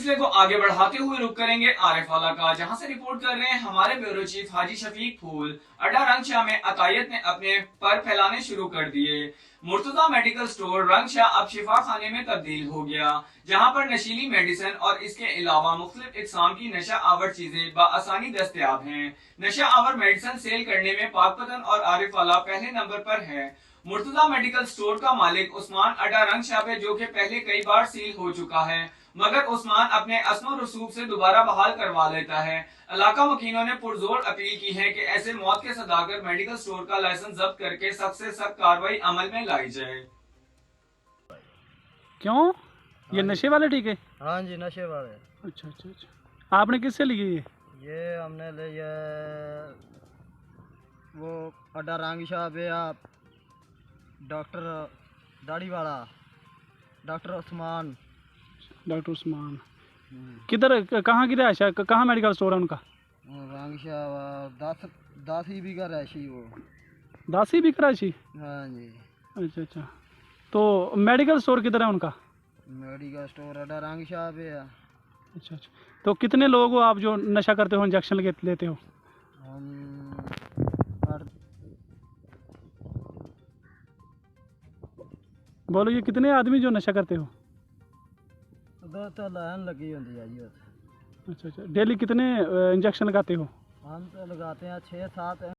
सिलसिले को आगे बढ़ाते हुए रुक करेंगे आरिफ वाला का, जहां से रिपोर्ट कर रहे हैं हमारे ब्यूरो चीफ हाजी शफीक फूल। अड्डा रंगशाह में अतायत ने अपने पर फैलाने शुरू कर दिए। मुर्तजा मेडिकल स्टोर रंगशाह अब शिफा खाने में तब्दील हो गया, जहां पर नशीली मेडिसिन और इसके अलावा मुख्तलिफ इकसाम की नशा आवर चीजें बआसानी दस्तयाब हैं। नशा आवर मेडिसिन सेल करने में पाकपतन और आरिफ वाला पहले नंबर पर है। मुर्तजा मेडिकल स्टोर का मालिक उस्मान अड्डा रंगशाह पे, जो कि पहले कई बार सील हो चुका है, मगर उस्मान अपने अस्मो रसूख से दोबारा बहाल करवा लेता है। इलाका वकीलों ने पुरजोर अपील की है कि ऐसे मौत के सदाकर मेडिकल स्टोर का लाइसेंस जब्त करके सख्त से सख्त कार्रवाई अमल में लाई जाए। क्यों? ये हाँ नशे वाले टीके? हाँ जी, नशे वाले। अच्छा अच्छा अच्छा। आपने किससे लिए ये हमने ले ये वो अड्डा रंगशाह पे आप डॉक्टर दाढ़ी वाला डॉक्टर उस्मान। डॉक्टर उस्मान किधर, कहाँ की रहायश है, कहाँ मेडिकल स्टोर है उनका? रंगशाह 10 भी का रैशी वो। दासी भी कराची? हाँ जी। अच्छा अच्छा। तो मेडिकल स्टोर किधर है उनका? मेडिकल स्टोर अड्डा रंगशाह पे है। अच्छा अच्छा। तो कितने लोग हो आप जो नशा करते हो, इंजेक्शन लेते हो? हम बोलो, ये कितने आदमी जो नशा करते हो? दो तो लाइन लगी होती है जी। अच्छा अच्छा। डेली कितने इंजेक्शन लगाते हो? हम तो लगाते हैं 6-7।